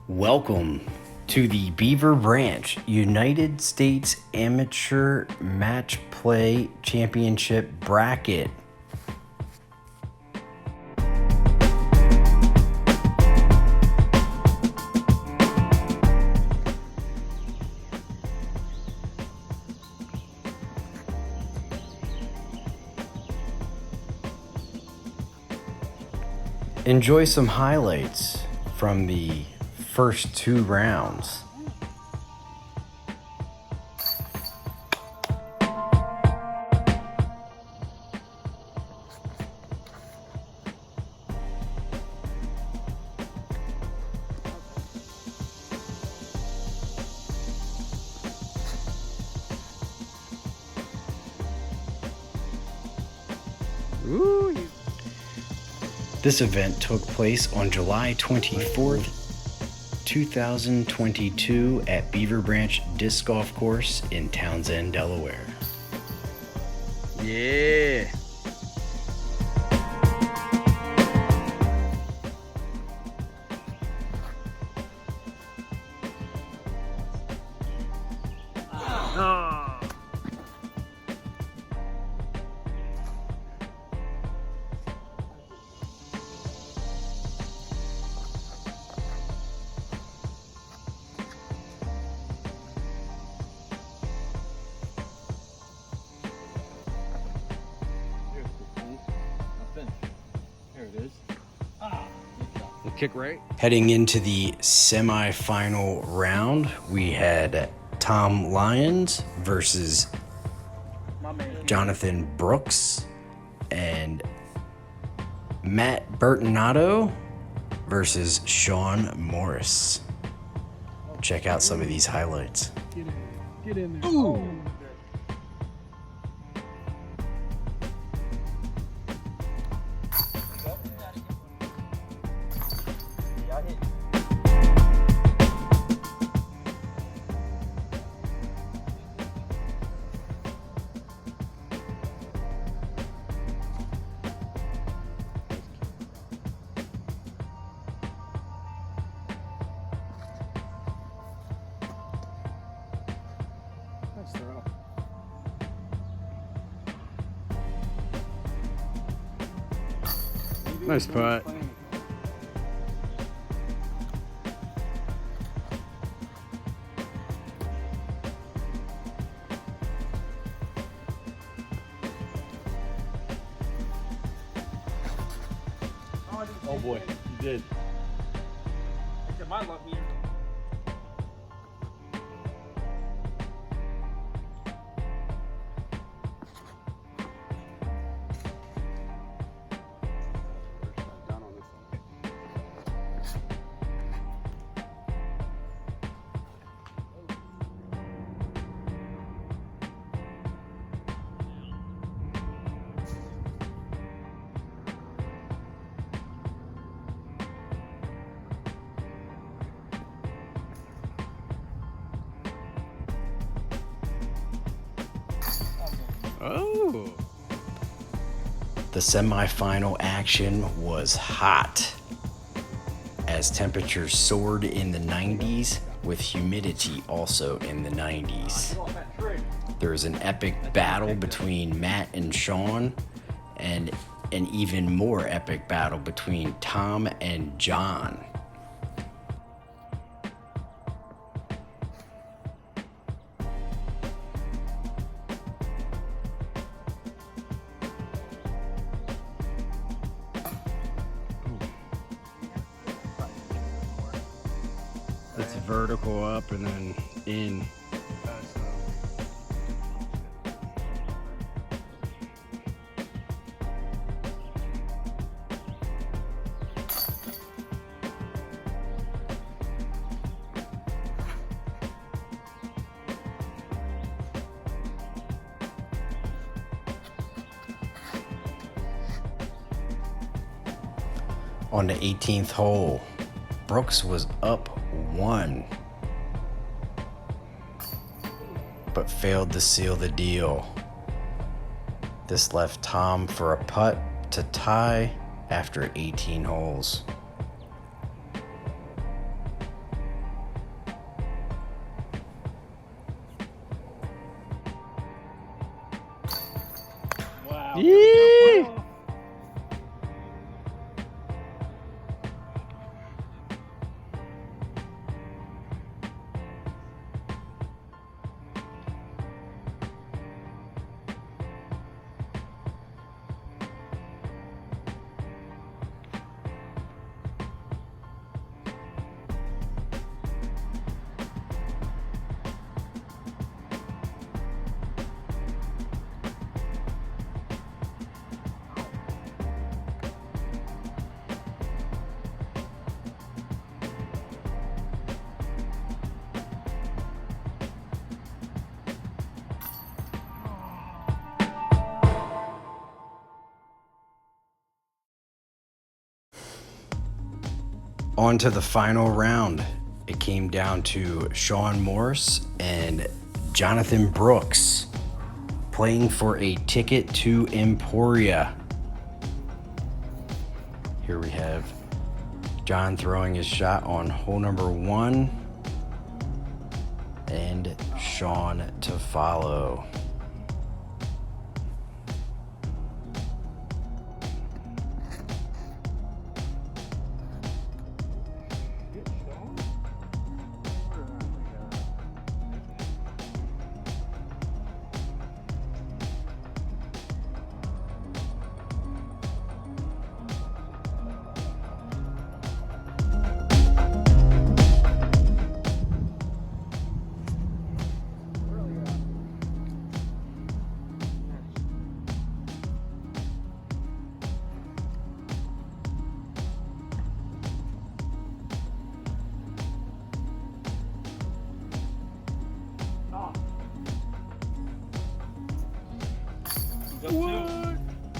Welcome to the Beaver Branch United States Amateur Matchplay Championship bracket. Enjoy some highlights from the first two rounds. Ooh. This event took place on July 24th, 2022 at Beaver Branch Disc Golf Course in Townsend, Delaware. Yeah. Oh. Kick right. Heading into the semi-final round, we had Tom Lyons versus Johnathon Brooks and Matt Bertinato versus Sean Morris. Check out some of these highlights. Get in there. Ooh. Nice putt. Oh boy, you did. I said my luck here. Oh. The semifinal action was hot as temperatures soared in the 90s with humidity also in the 90s. There was an epic battle between Matt and Sean and an even more epic battle between Tom and John. It's vertical up and then in. On the 18th hole, Brooks was up 1, but failed to seal the deal. This left Tom for a putt to tie after 18 holes. now. Here we go. On to the final round. It came down to Sean Morse and Johnathon Brooks playing for a ticket to Emporia. Here we have John throwing his shot on hole number 1 and Sean to follow.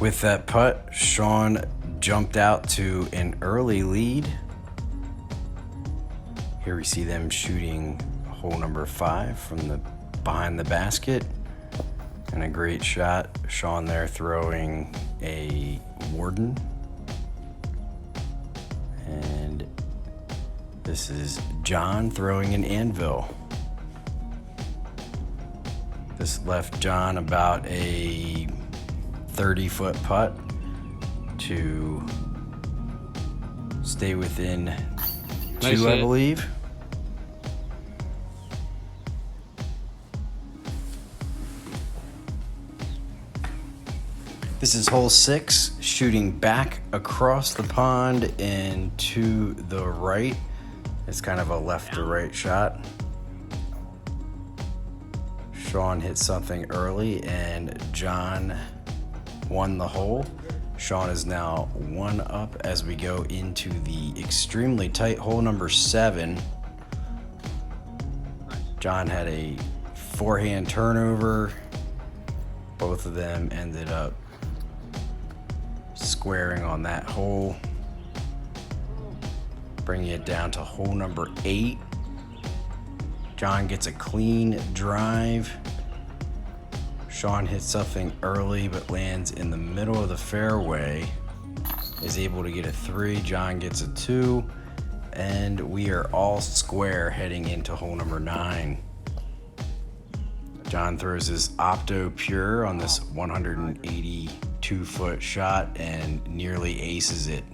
With that putt, Sean jumped out to an early lead. Here we see them shooting hole number 5 from the behind the basket. And a great shot. Sean there throwing a Warden. And this is John throwing an Anvil. This left John about a 30-foot putt to stay within 2, Nice I hit. believe. This is hole 6, shooting back across the pond and to the right. It's kind of a left to right shot. Sean hit something early and John won the hole. Sean is now 1 up as we go into the extremely tight hole number 7. John had a forehand turnover. Both of them ended up squaring on that hole, bringing it down to hole number 8. John gets a clean drive. Sean hits something early but lands in the middle of the fairway, is able to get a 3. John gets a 2, and we are all square heading into hole number 9. John throws his Opto Pure on this 182-foot shot and nearly aces it.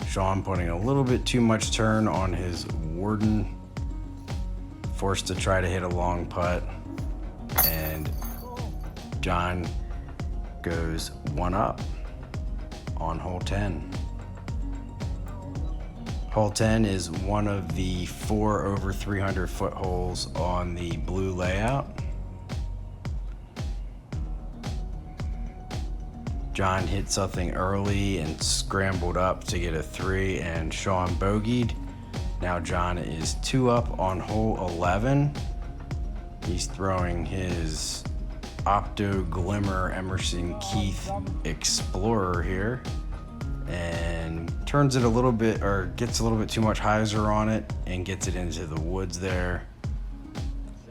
Sean putting a little bit too much turn on his Warden, forced to try to hit a long putt, and John goes 1 up on hole 10. Hole 10 is one of the 4 over 300 foot holes on the blue layout. John hit something early and scrambled up to get a 3, and Sean bogeyed. Now John is 2 up on hole 11. He's throwing his Opto Glimmer Emerson Keith Explorer here and turns it a little bit, or gets a little bit too much hyzer on it and gets it into the woods there.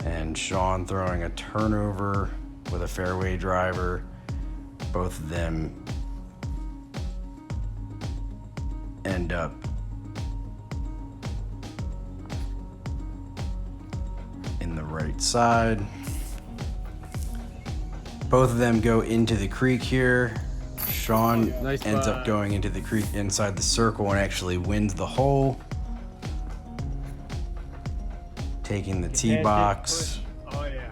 And Sean throwing a turnover with a fairway driver. Both of them end up in the right side. Both of them go into the creek here. Sean Nice ends up putt. going into the creek inside the circle and actually wins the hole. Taking the tee box Oh yeah.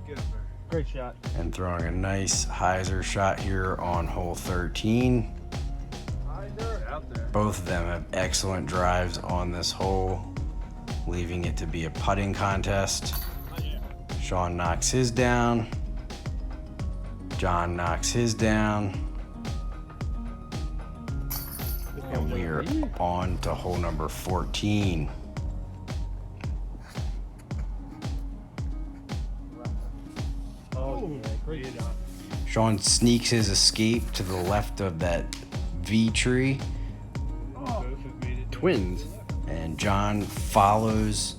Get up there. Great shot. and throwing a nice hyzer shot here on hole 13. Out there. Both of them have excellent drives on this hole, leaving it to be a putting contest. Sean knocks his down. John knocks his down. And we are on to hole number 14. Oh yeah. Great shot. Sean sneaks his escape to the left of that V tree, Twins. and John follows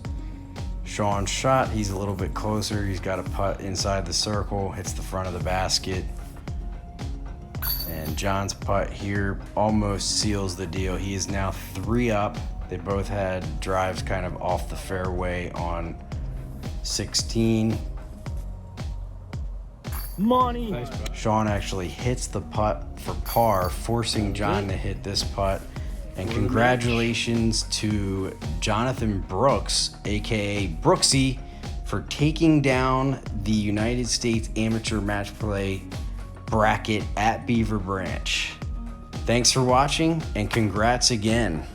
Sean's shot. He's a little bit closer. He's got a putt inside the circle, hits the front of the basket. And John's putt here almost seals the deal. He is now 3 up. They both had drives kind of off the fairway on 16. Money. Nice putt. Sean actually hits the putt for par, forcing John to hit this putt. And congratulations to Johnathon Brooks, aka Brooksy, for taking down the United States Amateur Matchplay bracket at Beaver Branch. Thanks for watching, and congrats again.